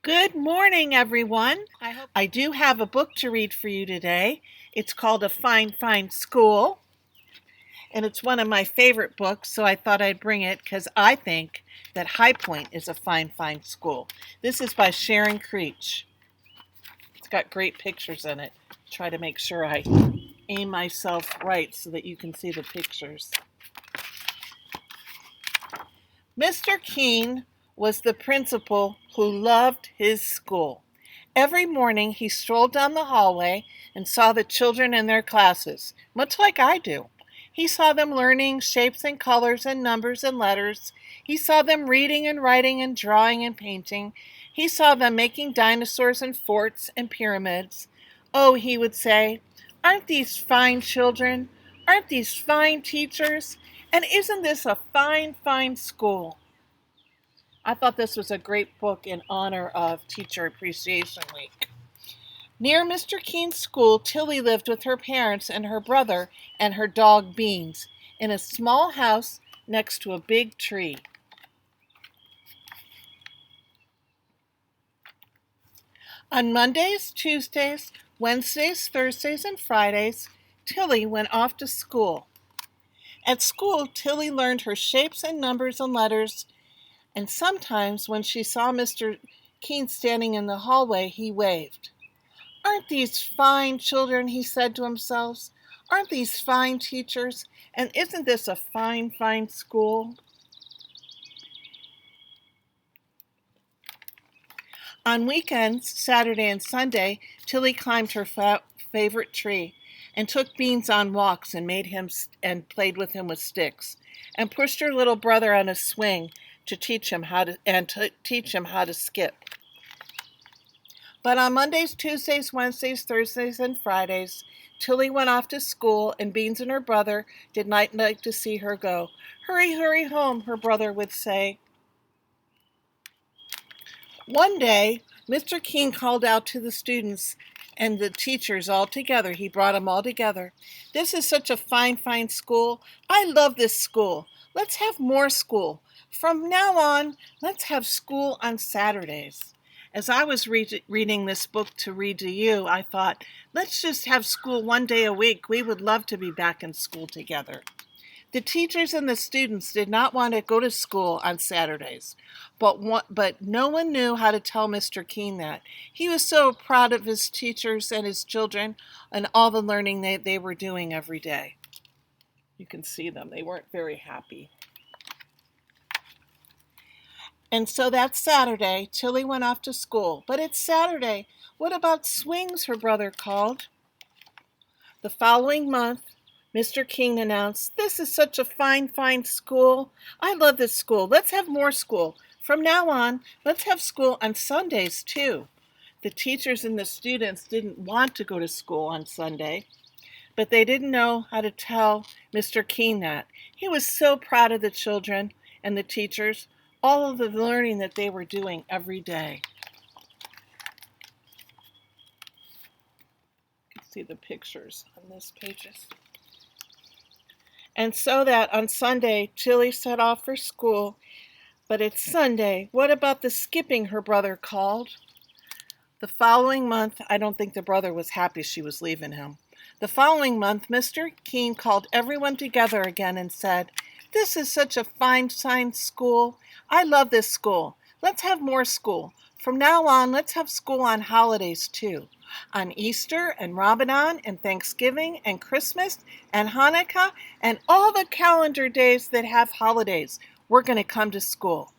Good morning, everyone. I do have a book to read for you today. It's called A Fine, Fine School, and it's one of my favorite books, so I thought I'd bring it because I think that High Point is a fine, fine school. This is by Sharon Creech. It's got great pictures in it. Try to make sure I aim myself right so that you can see the pictures. Mr. Keene was the principal who loved his school. Every morning he strolled down the hallway and saw the children in their classes, much like I do. He saw them learning shapes and colors and numbers and letters. He saw them reading and writing and drawing and painting. He saw them making dinosaurs and forts and pyramids. Oh, he would say, "Aren't these fine children? Aren't these fine teachers? And isn't this a fine, fine school?" I thought this was a great book in honor of Teacher Appreciation Week. Near Mr. Keene's school, Tilly lived with her parents and her brother and her dog Beans in a small house next to a big tree. On Mondays, Tuesdays, Wednesdays, Thursdays, and Fridays, Tilly went off to school. At school, Tilly learned her shapes and numbers and letters, and sometimes when she saw Mr. Keene standing in the hallway, he waved. "Aren't these fine children?" he said to himself. "Aren't these fine teachers? And isn't this a fine, fine school?" On weekends, Saturday and Sunday, Tilly climbed her favorite tree and took Beans on walks and played with him with sticks, and pushed her little brother on a swing to teach him how to skip. But on Mondays, Tuesdays, Wednesdays, Thursdays, and Fridays, Tilly went off to school, and Beans and her brother did not like to see her go. "Hurry, hurry home," her brother would say. One day, Mr. Keene called out to the students and the teachers all together. He brought them all together. "This is such a fine, fine school. I love this school. Let's have more school. From now on, let's have school on Saturdays." As I was reading this book to read to you, I thought, let's just have school one day a week. We would love to be back in school together. The teachers and the students did not want to go to school on Saturdays, but no one knew how to tell Mr. Keene that. He was so proud of his teachers and his children and all the learning they were doing every day. You can see them. They weren't very happy. And so that Saturday, Tilly went off to school. "But it's Saturday. What about swings?" her brother called. The following month, Mr. Keene announced, "This is such a fine, fine school. I love this school. Let's have more school. From now on, let's have school on Sundays, too." The teachers and the students didn't want to go to school on Sunday, but they didn't know how to tell Mr. Keene that. He was so proud of the children and the teachers, all of the learning that they were doing every day. You can see the pictures on this pages. And so that on Sunday, Tilly set off for school. "But it's Sunday. What about the skipping?" her brother called. The following month, I don't think the brother was happy she was leaving him. The following month, Mr. Keene called everyone together again and said, "This is such a fine, fine school. I love this school. Let's have more school. From now on, let's have school on holidays too. On Easter and Ramadan and Thanksgiving and Christmas and Hanukkah and all the calendar days that have holidays, we're going to come to school."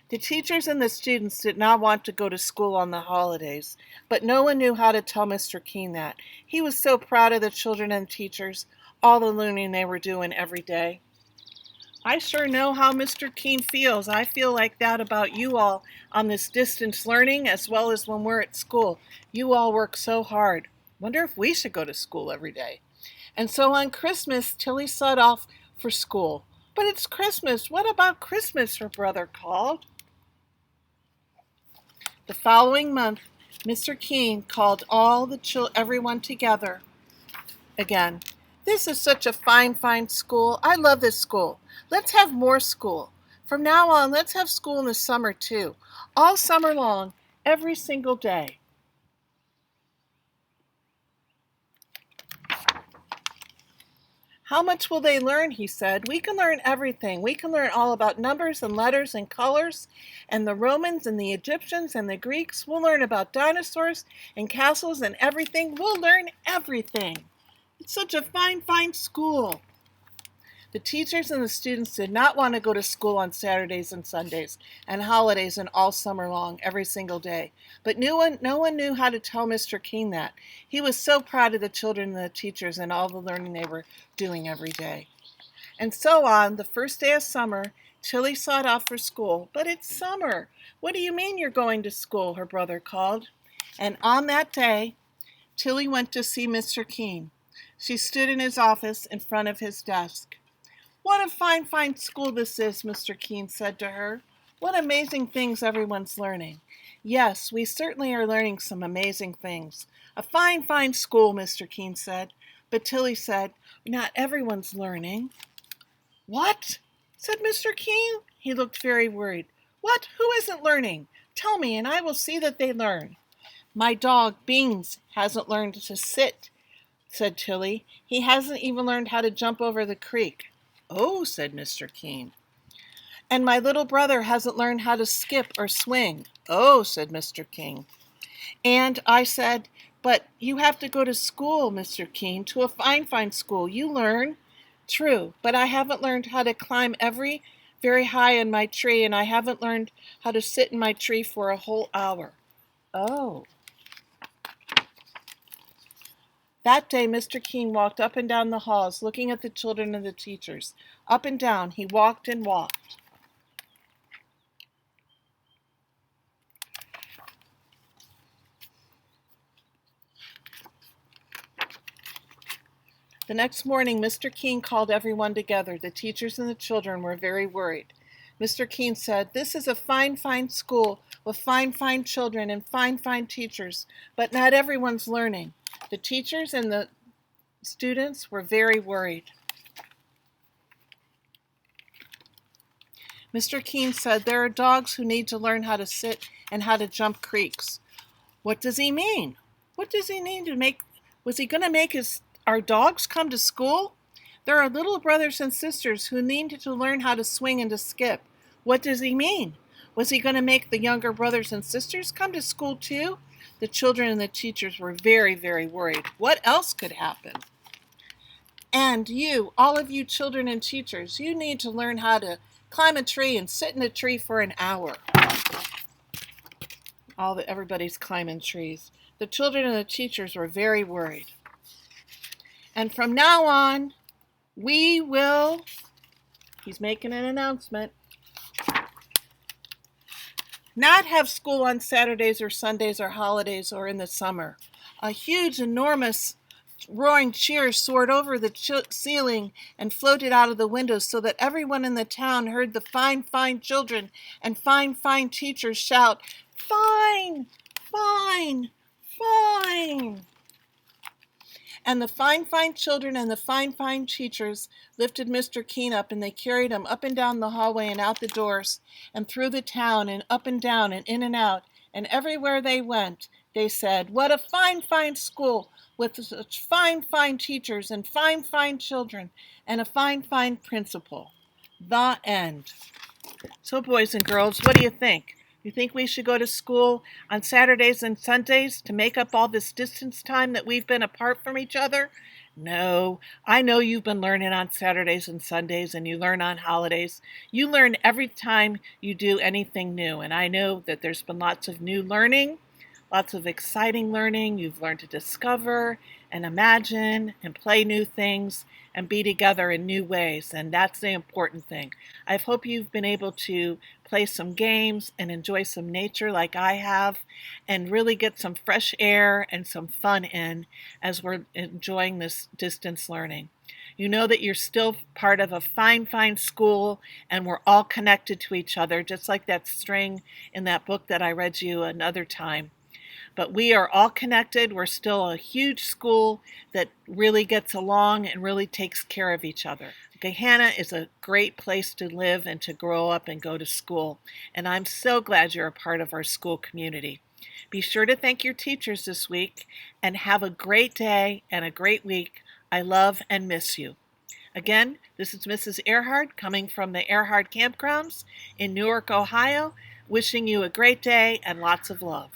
The teachers and the students did not want to go to school on the holidays, but no one knew how to tell Mr. Keene that. He was so proud of the children and teachers, all the learning they were doing every day. I sure know how Mr. Keene feels. I feel like that about you all on this distance learning as well as when we're at school. You all work so hard. Wonder if we should go to school every day. And so on Christmas, Tilly set off for school. "But it's Christmas. What about Christmas?" her brother called. The following month, Mr. Keene called everyone together again. "This is such a fine, fine school. I love this school. Let's have more school. From now on, let's have school in the summer too. All summer long, every single day. How much will they learn? He said. We can learn everything. We can learn all about numbers and letters and colors and the Romans and the Egyptians and the Greeks. We'll learn about dinosaurs and castles and everything. We'll learn everything. It's such a fine, fine school. The teachers and the students did not want to go to school on Saturdays and Sundays and holidays and all summer long, every single day. But no one knew how to tell Mr. King that. He was so proud of the children and the teachers and all the learning they were doing every day. And so on, the first day of summer, Tilly sought off for school. But it's summer. What do you mean you're going to school? Her brother called. And on that day, Tilly went to see Mr. King. She stood in his office in front of his desk. What a fine, fine school this is, Mr. King said to her. What amazing things everyone's learning. Yes, we certainly are learning some amazing things. A fine, fine school, Mr. King said. But Tilly said, not everyone's learning. What? Said Mr. King. He looked very worried. What? Who isn't learning? Tell me, and I will see that they learn. My dog, Beans, hasn't learned to sit, said Tilly. He hasn't even learned how to jump over the creek. Oh, said Mr. King. And my little brother hasn't learned how to skip or swing. Oh, said Mr. King. And I said, but you have to go to school, Mr. King, to a fine, fine school. You learn. True, but I haven't learned how to climb very high in my tree, and I haven't learned how to sit in my tree for a whole hour. Oh. That day, Mr. King walked up and down the halls, looking at the children and the teachers. Up and down, he walked and walked. The next morning, Mr. King called everyone together. The teachers and the children were very worried. Mr. King said, this is a fine, fine school with fine, fine children and fine, fine teachers, but not everyone's learning. The teachers and the students were very worried. Mr. King said, there are dogs who need to learn how to sit and how to jump creeks. What does he mean? What does he mean to make? Was he going to make our dogs come to school? There are little brothers and sisters who need to learn how to swing and to skip. What does he mean? Was he going to make the younger brothers and sisters come to school too? The children and the teachers were very, very worried. What else could happen? And you, all of you children and teachers, you need to learn how to climb a tree and sit in a tree for an hour. Everybody's climbing trees. The children and the teachers were very worried. And from now on, we will, he's making an announcement, not have school on Saturdays or Sundays or holidays or in the summer. A huge, enormous, roaring cheer soared over the ceiling and floated out of the windows so that everyone in the town heard the fine, fine children and fine, fine teachers shout, fine, fine, fine. And the fine, fine children and the fine, fine teachers lifted Mr. King up, and they carried him up and down the hallway and out the doors and through the town and up and down and in and out. And everywhere they went, they said, what a fine, fine school with such fine, fine teachers and fine, fine children and a fine, fine principal. The end. So, boys and girls, what do you think? You think we should go to school on Saturdays and Sundays to make up all this distance time that we've been apart from each other? No, I know you've been learning on Saturdays and Sundays, and you learn on holidays. You learn every time you do anything new, and I know that there's been lots of new learning, lots of exciting learning. You've learned to discover and imagine and play new things and be together in new ways, and that's the important thing. I hope you've been able to play some games and enjoy some nature like I have, and really get some fresh air and some fun in as we're enjoying this distance learning. You know that you're still part of a fine, fine school, and we're all connected to each other, just like that string in that book that I read you another time. But we are all connected. We're still a huge school that really gets along and really takes care of each other. Gahanna is a great place to live and to grow up and go to school. And I'm so glad you're a part of our school community. Be sure to thank your teachers this week and have a great day and a great week. I love and miss you. Again, this is Mrs. Earhart coming from the Earhart Campgrounds in Newark, Ohio, wishing you a great day and lots of love.